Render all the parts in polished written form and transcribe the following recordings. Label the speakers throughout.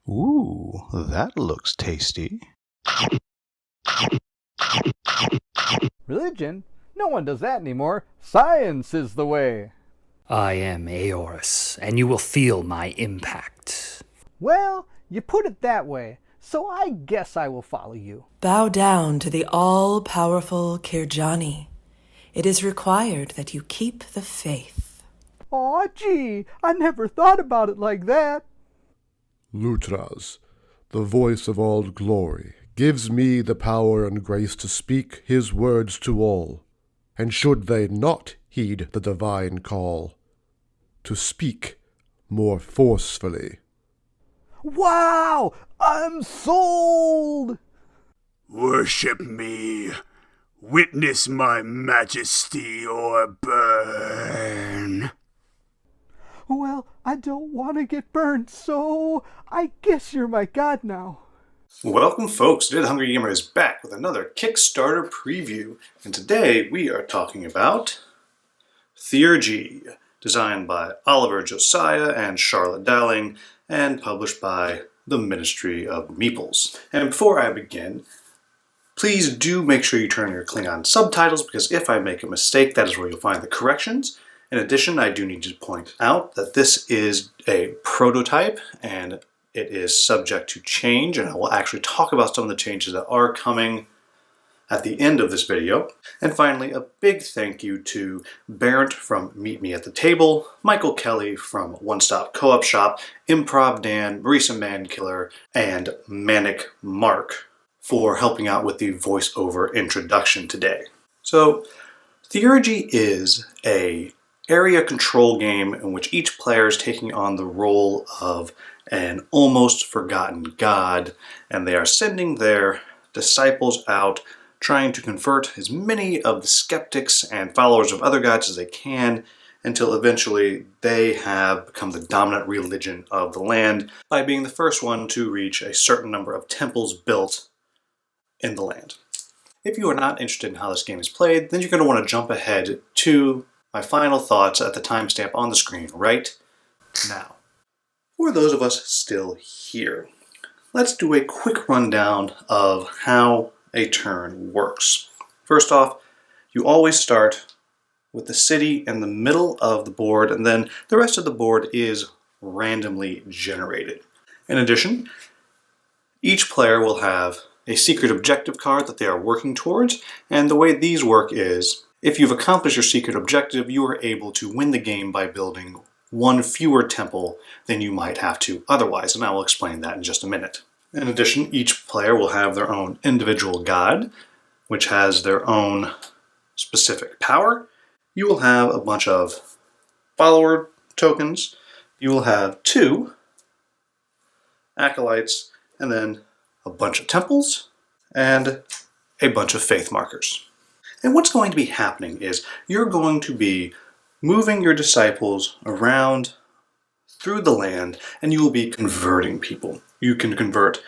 Speaker 1: Ooh, that looks tasty.
Speaker 2: Religion? No one does that anymore. Science is the way.
Speaker 3: I am Aorus, and you will feel my impact.
Speaker 2: Well, you put it that way, so I guess I will follow you.
Speaker 4: Bow down to the all-powerful Theurgy. It is required that you keep the faith.
Speaker 2: Aw, gee, I never thought about it like that.
Speaker 5: Lutraz, the voice of all glory, gives me the power and grace to speak his words to all, and should they not heed the divine call, to speak more forcefully.
Speaker 2: Wow! I'm sold!
Speaker 6: Worship me. Witness my majesty or burn.
Speaker 2: Well, I don't want to get burned, so I guess you're my god now.
Speaker 7: Welcome folks, today the Hungry Gamer is back with another Kickstarter preview, and today we are talking about Theurgy, designed by Oliver Josiah and Charlotte Dowling, and published by the Ministry of Meeples. And before I begin, please do make sure you turn on your Klingon subtitles, because if I make a mistake, that is where you'll find the corrections. In addition, I do need to point out that this is a prototype, and it is subject to change, and I will actually talk about some of the changes that are coming at the end of this video. And finally, a big thank you to Barrett from Meet Me at the Table, Michael Kelly from One Stop Co-op Shop, Improv Dan, Marisa Mankiller, and Manic Mark for helping out with the voiceover introduction today. So, Theurgy is a area control game in which each player is taking on the role of an almost forgotten god, and they are sending their disciples out trying to convert as many of the skeptics and followers of other gods as they can until eventually they have become the dominant religion of the land by being the first one to reach a certain number of temples built in the land. If you are not interested in how this game is played, then you're going to want to jump ahead to my final thoughts at the timestamp on the screen right now. For those of us still here, let's do a quick rundown of how a turn works. First off, you always start with the city in the middle of the board, and then the rest of the board is randomly generated. In addition, each player will have a secret objective card that they are working towards, and the way these work is, if you've accomplished your secret objective, you are able to win the game by building one fewer temple than you might have to otherwise, and I will explain that in just a minute. In addition, each player will have their own individual god, which has their own specific power. You will have a bunch of follower tokens. You will have 2 acolytes, and then a bunch of temples, and a bunch of faith markers. And what's going to be happening is you're going to be moving your disciples around through the land, and you will be converting people. You can convert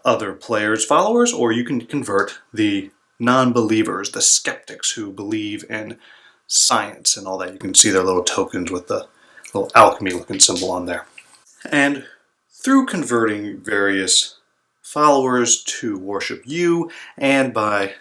Speaker 7: other players' followers, or you can convert the non-believers, the skeptics who believe in science and all that. You can see their little tokens with the little alchemy-looking symbol on there. And through converting various followers to worship you, and by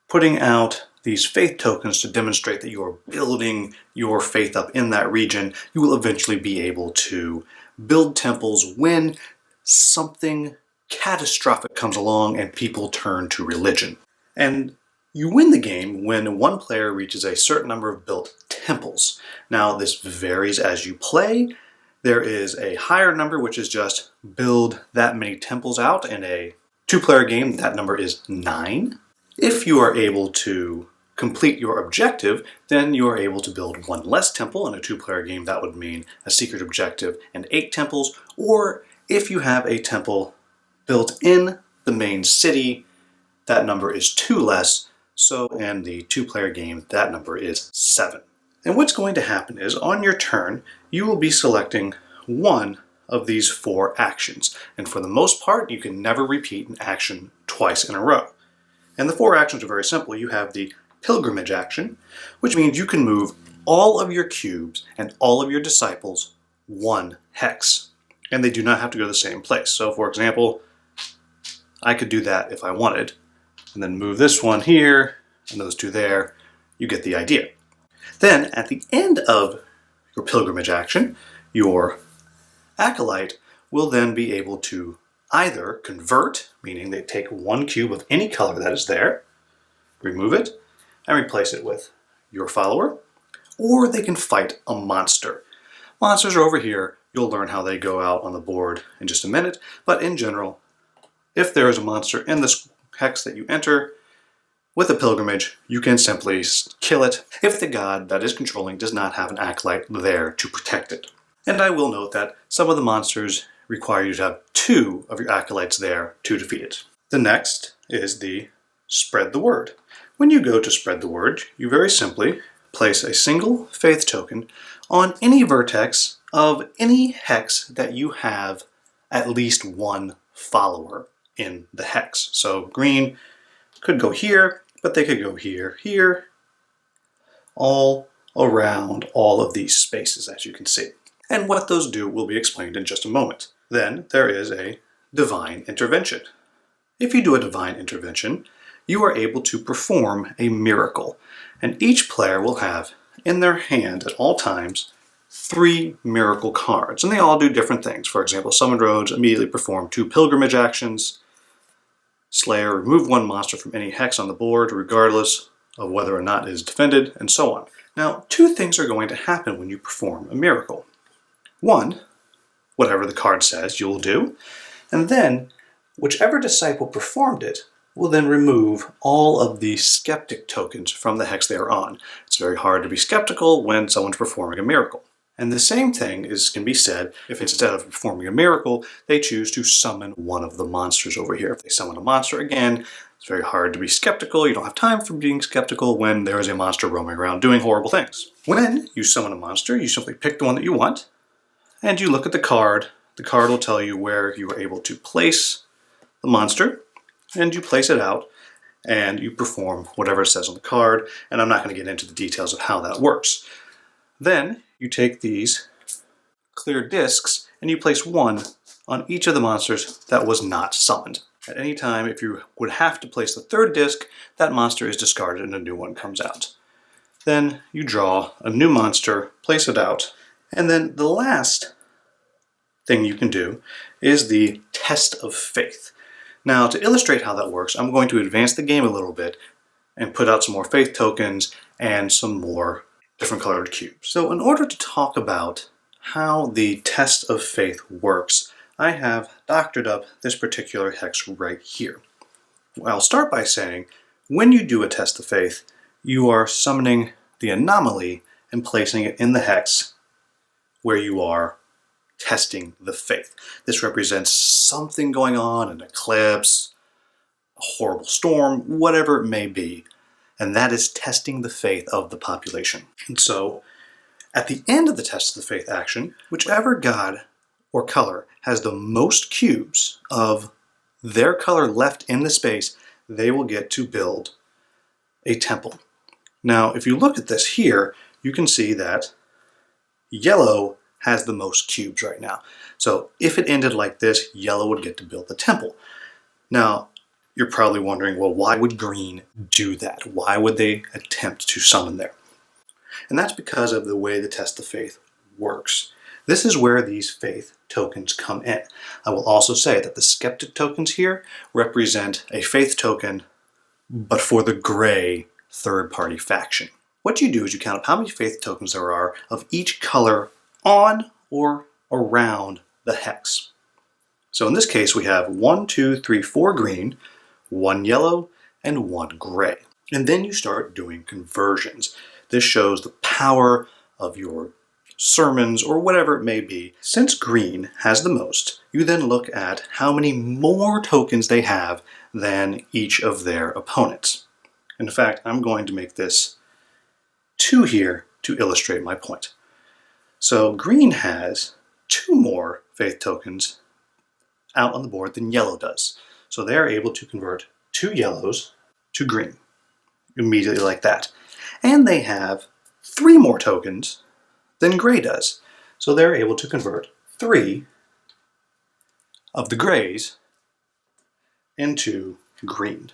Speaker 7: putting out these faith tokens to demonstrate that you are building your faith up in that region, you will eventually be able to build temples when something catastrophic comes along and people turn to religion. And you win the game when one player reaches a certain number of built temples. Now, this varies as you play. There is a higher number, which is just build that many temples out. In a 2-player game, that number is 9. If you are able to complete your objective, then you are able to build 1 less temple. In a 2-player game, that would mean a secret objective and 8 temples. Or if you have a temple built in the main city, that number is 2 less. So in the 2-player game, that number is 7. And what's going to happen is on your turn, you will be selecting one of these 4 actions. And for the most part, you can never repeat an action twice in a row. And the 4 actions are very simple. You have the pilgrimage action, which means you can move all of your cubes and all of your disciples 1 hex. and they do not have to go to the same place. So for example, I could do that if I wanted, and then move this one here, and those two there. You get the idea. Then at the end of your pilgrimage action, your acolyte will then be able to either convert, meaning they take one cube of any color that is there, remove it, and replace it with your follower, or they can fight a monster. Monsters are over here. You'll learn how they go out on the board in just a minute, but in general, if there is a monster in this hex that you enter with a pilgrimage, you can simply kill it if the god that is controlling does not have an acolyte there to protect it. And I will note that some of the monsters require you to have 2 of your acolytes there to defeat it. The next is the spread the word. When you go to spread the word, you very simply place a single faith token on any vertex of any hex that you have at least one follower in the hex. So green could go here, but they could go here, here, all around all of these spaces, as you can see. And what those do will be explained in just a moment. Then there is a divine intervention. If you do a divine intervention, you are able to perform a miracle, and each player will have in their hand at all times 3 miracle cards, and they all do different things. For example, Summoned Rogues immediately perform 2 pilgrimage actions. Slayer, remove 1 monster from any hex on the board, regardless of whether or not it is defended, and so on. Now, 2 things are going to happen when you perform a miracle. 1, whatever the card says you will do, and then whichever disciple performed it will then remove all of the skeptic tokens from the hex they are on. It's very hard to be skeptical when someone's performing a miracle. And the same thing can be said if instead of performing a miracle, they choose to summon one of the monsters over here. If they summon a monster again, it's very hard to be skeptical. You don't have time for being skeptical when there is a monster roaming around doing horrible things. When you summon a monster, you simply pick the one that you want, and you look at the card. The card will tell you where you are able to place the monster, and you place it out, and you perform whatever it says on the card, and I'm not going to get into the details of how that works. Then you take these clear discs, and you place 1 on each of the monsters that was not summoned. At any time, if you would have to place the 3rd disc, that monster is discarded and a new one comes out. Then you draw a new monster, place it out, and then the last thing you can do is the test of faith. Now, to illustrate how that works, I'm going to advance the game a little bit and put out some more faith tokens and some more different colored cubes. So in order to talk about how the test of faith works, I have doctored up this particular hex right here. I'll start by saying, when you do a test of faith, you are summoning the anomaly and placing it in the hex where you are testing the faith. This represents something going on, an eclipse, a horrible storm, whatever it may be. And that is testing the faith of the population. And so, at the end of the test of the faith action, whichever god or color has the most cubes of their color left in the space, they will get to build a temple. Now, if you look at this here, you can see that yellow has the most cubes right now. So if it ended like this, yellow would get to build the temple. Now, you're probably wondering, well, why would green do that? Why would they attempt to summon there? And that's because of the way the test of faith works. This is where these faith tokens come in. I will also say that the skeptic tokens here represent a faith token, but for the gray third-party faction. What you do is you count up how many faith tokens there are of each color on or around the hex. So in this case, we have 1, 2, 3, 4 green, 1 yellow, and 1 gray. And then you start doing conversions. This shows the power of your sermons or whatever it may be. Since green has the most, you then look at how many more tokens they have than each of their opponents. In fact, I'm going to make this 2 here to illustrate my point. So green has 2 more faith tokens out on the board than yellow does. So they're able to convert 2 yellows to green immediately like that. And they have 3 more tokens than gray does. So they're able to convert 3 of the grays into green.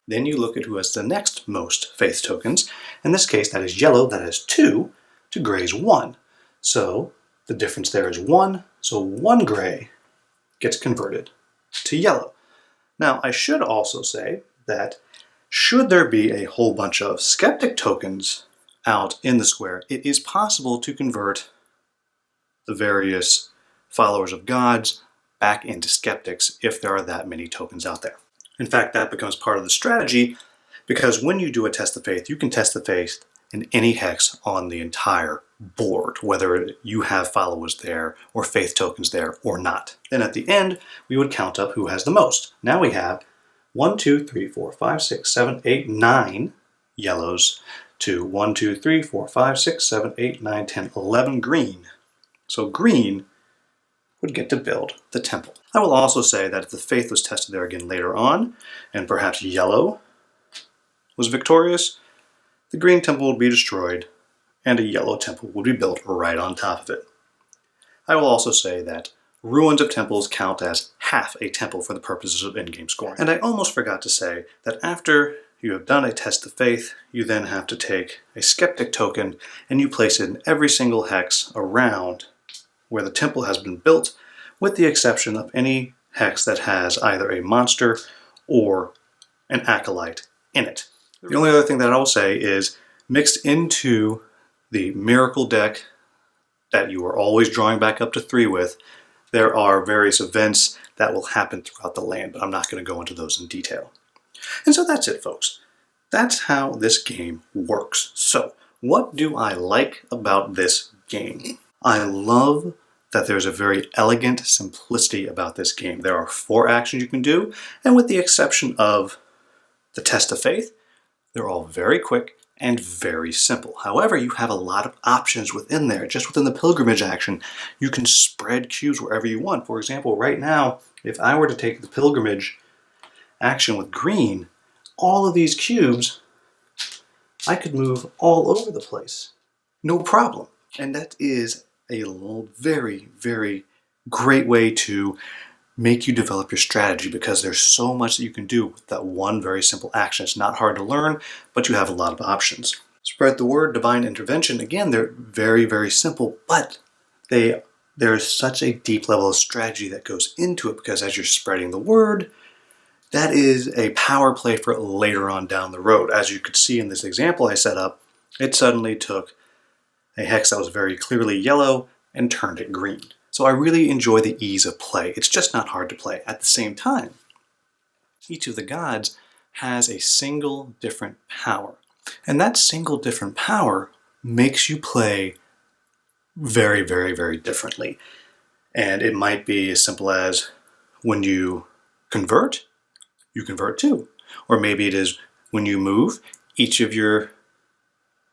Speaker 7: Then you look at who has the next most faith tokens. In this case, that is yellow, that has 2, to gray's 1. So the difference there is 1, so 1 gray gets converted to yellow. Now, I should also say that should there be a whole bunch of skeptic tokens out in the square, it is possible to convert the various followers of gods back into skeptics if there are that many tokens out there. In fact, that becomes part of the strategy, because when you do a test of faith, you can test the faith in any hex on the entire board, whether you have followers there or faith tokens there or not. Then at the end, we would count up who has the most. Now we have 1, 2, 3, 4, 5, 6, 7, 8, 9 yellows to 1, 2, 3, 4, 5, 6, 7, 8, 9, 10, 11 green. So green would get to build the temple. I will also say that if the faith was tested there again later on, and perhaps yellow was victorious, the green temple would be destroyed, and a yellow temple would be built right on top of it. I will also say that ruins of temples count as half a temple for the purposes of in-game scoring. And I almost forgot to say that after you have done a test of faith, you then have to take a skeptic token and you place it in every single hex around where the temple has been built, with the exception of any hex that has either a monster or an acolyte in it. The only other thing that I will say is mixed into the miracle deck that you are always drawing back up to 3 with, there are various events that will happen throughout the land, but I'm not going to go into those in detail. And so that's it, folks. That's how this game works. So, what do I like about this game? I love that there's a very elegant simplicity about this game. There are 4 actions you can do, and with the exception of the test of faith, they're all very quick and very simple. However, you have a lot of options within there. Just within the pilgrimage action, you can spread cubes wherever you want. For example, right now, if I were to take the pilgrimage action with green, all of these cubes, I could move all over the place. No problem. And that is a very, very great way to make you develop your strategy, because there's so much that you can do with that one very simple action. It's not hard to learn, but you have a lot of options. Spread the word, divine intervention. Again, they're very, very simple, but there's such a deep level of strategy that goes into it, because as you're spreading the word, that is a power play for later on down the road. As you could see in this example I set up, it suddenly took a hex that was very clearly yellow and turned it green. So I really enjoy the ease of play. It's just not hard to play. At the same time, each of the gods has a single different power. And that single different power makes you play very, very, very differently. And it might be as simple as when you convert 2. Or maybe it is when you move, each of your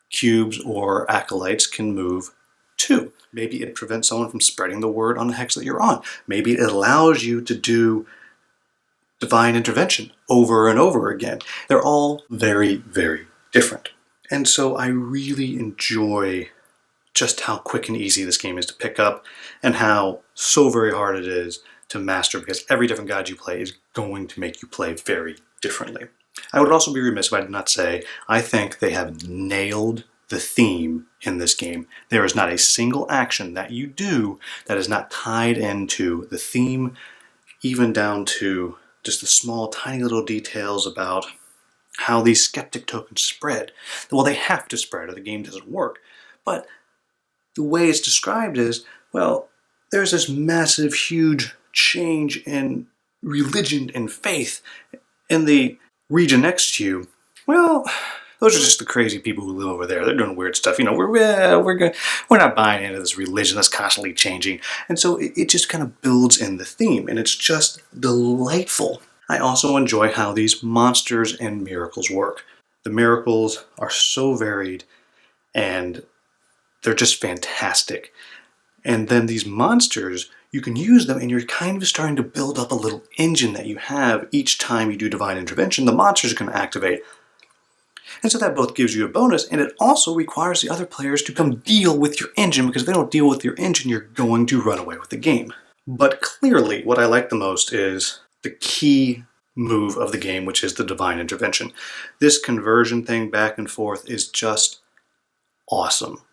Speaker 7: cubes or acolytes can move 2. Maybe it prevents someone from spreading the word on the hex that you're on. Maybe it allows you to do divine intervention over and over again. They're all very, very different. And so I really enjoy just how quick and easy this game is to pick up, and how so very hard it is to master, because every different god you play is going to make you play very differently. I would also be remiss if I did not say I think they have nailed the theme in this game. There is not a single action that you do that is not tied into the theme, even down to just the small, tiny little details about how these skeptic tokens spread. Well, they have to spread or the game doesn't work. But the way it's described is, well, there's this massive, huge change in religion and faith in the region next to you. Well, those are just the crazy people who live over there. They're doing weird stuff. You know, we're not buying into this religion that's constantly changing. And so it just kind of builds in the theme, and it's just delightful. I also enjoy how these monsters and miracles work. The miracles are so varied, and they're just fantastic. And then these monsters, you can use them, and you're kind of starting to build up a little engine that you have each time you do divine intervention. The monsters are going to activate. And so that both gives you a bonus, and it also requires the other players to come deal with your engine, because if they don't deal with your engine, you're going to run away with the game. But clearly, what I like the most is the key move of the game, which is the divine intervention. This conversion thing back and forth is just awesome.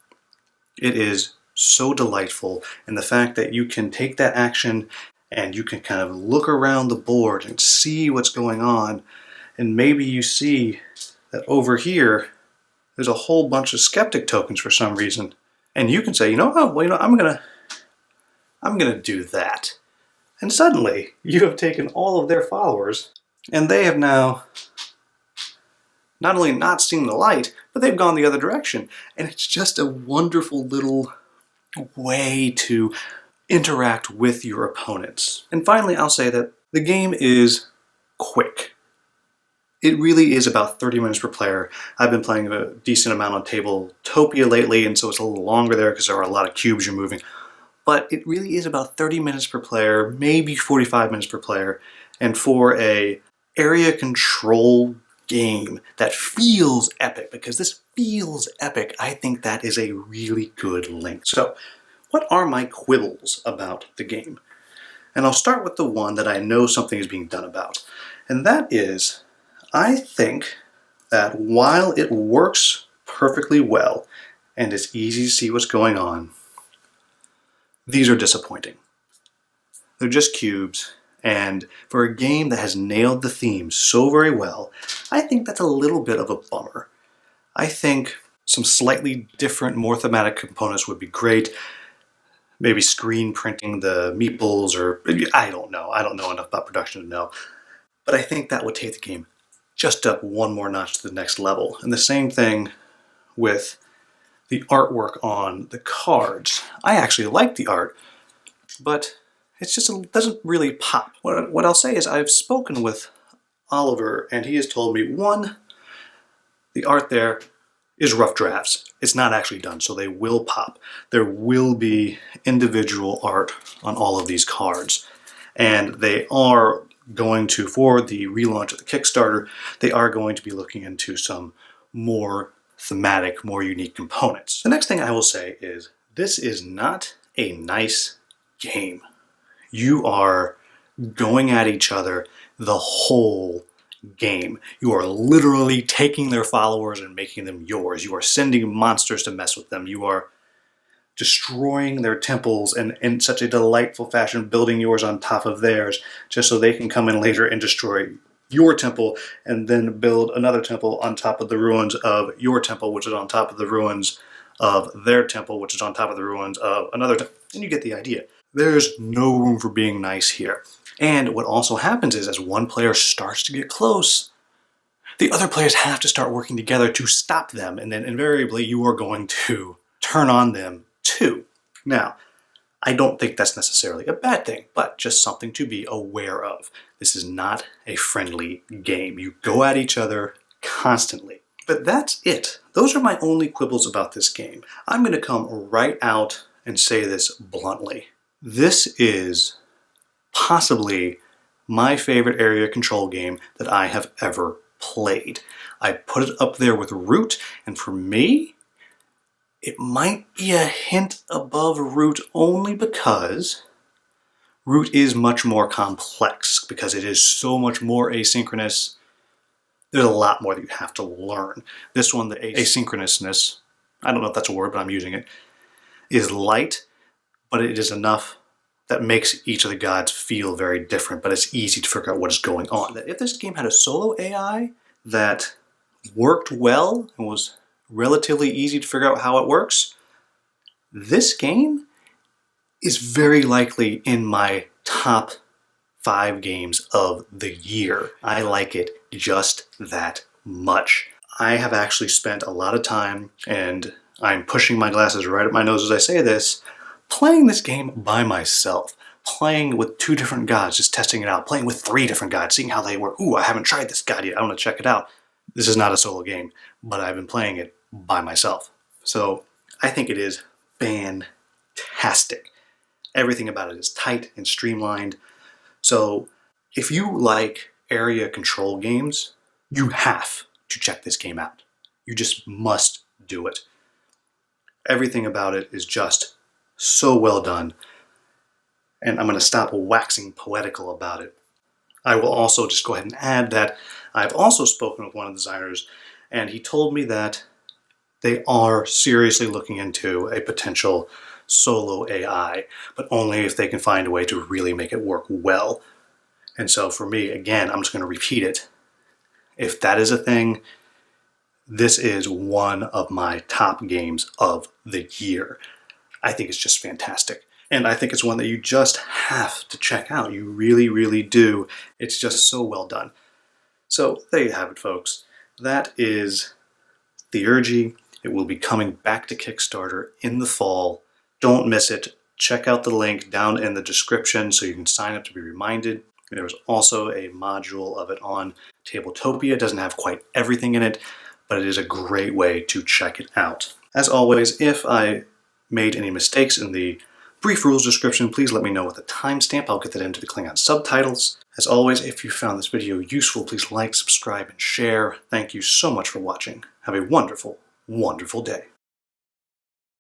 Speaker 7: It is so delightful, and the fact that you can take that action and you can kind of look around the board and see what's going on, and maybe you see that over here there's a whole bunch of skeptic tokens for some reason, and you can say, I'm gonna do that. And suddenly, you have taken all of their followers, and they have now not only not seen the light, but they've gone the other direction. And it's just a wonderful little way to interact with your opponents. And finally, I'll say that the game is quick. It really is about 30 minutes per player. I've been playing a decent amount on Tabletopia lately, and so it's a little longer there because there are a lot of cubes you're moving. But it really is about 30 minutes per player, maybe 45 minutes per player. And for a area control game that feels epic, because this feels epic, I think that is a really good link. So, what are my quibbles about the game? And I'll start with the one that I know something is being done about. And that is, I think that while it works perfectly well, and it's easy to see what's going on, these are disappointing. They're just cubes, and for a game that has nailed the theme so very well, I think that's a little bit of a bummer. I think some slightly different, more thematic components would be great. Maybe screen printing the meeples, or I don't know. I don't know enough about production to know. But I think that would take the game just up one more notch to the next level. And the same thing with the artwork on the cards. I actually like the art, but it doesn't really pop. What I'll say is I've spoken with Oliver, and he has told me, one, the art there is rough drafts. It's not actually done, so they will pop. There will be individual art on all of these cards, and they are going to, for the relaunch of the Kickstarter, they are going to be looking into some more thematic, more unique components. The next thing I will say is, this is not a nice game. You are going at each other the whole game. You are literally taking their followers and making them yours. You are sending monsters to mess with them. You are destroying their temples and in such a delightful fashion, building yours on top of theirs, just so they can come in later and destroy your temple and then build another temple on top of the ruins of your temple, which is on top of the ruins of their temple, which is on top of the ruins of another temple. And you get the idea. There's no room for being nice here. And what also happens is, as one player starts to get close, the other players have to start working together to stop them, and then invariably you are going to turn on them too. Now, I don't think that's necessarily a bad thing, but just something to be aware of. This is not a friendly game. You go at each other constantly. But that's it. Those are my only quibbles about this game. I'm going to come right out and say this bluntly. This is possibly my favorite area control game that I have ever played. I put it up there with Root, and for me, it might be a hint above Root only because Root is much more complex, because it is so much more asynchronous. There's a lot more that you have to learn. This one, the asynchronousness, I don't know if that's a word, but I'm using it, is light, but it is enough that makes each of the gods feel very different, but it's easy to figure out what is going on. If this game had a solo AI that worked well and was relatively easy to figure out how it works, this game is very likely in my top 5 games of the year. I like it just that much. I have actually spent a lot of time, and I'm pushing my glasses right at my nose as I say this, playing this game by myself. Playing with 2 different gods, just testing it out. Playing with 3 different gods, seeing how they work. Ooh, I haven't tried this god yet. I want to check it out. This is not a solo game, but I've been playing it by myself. So I think it is fantastic. Everything about it is tight and streamlined. So if you like area control games, you have to check this game out. You just must do it. Everything about it is just so well done. and I'm going to stop waxing poetical about it. I will also just go ahead and add that I've also spoken with one of the designers, and he told me that they are seriously looking into a potential solo AI, but only if they can find a way to really make it work well. And so for me, again, I'm just going to repeat it. If that is a thing, this is one of my top games of the year. I think it's just fantastic. And I think it's one that you just have to check out. You really, really do. It's just so well done. So there you have it, folks. That is Theurgy. It will be coming back to Kickstarter in the fall. Don't miss it. Check out the link down in the description so you can sign up to be reminded. There's also a module of it on Tabletopia. It doesn't have quite everything in it, but it is a great way to check it out. As always, if I made any mistakes in the brief rules description, please let me know with a timestamp. I'll get that into the Klingon subtitles. As always, if you found this video useful, please like, subscribe, and share. Thank you so much for watching. Have a wonderful, wonderful day.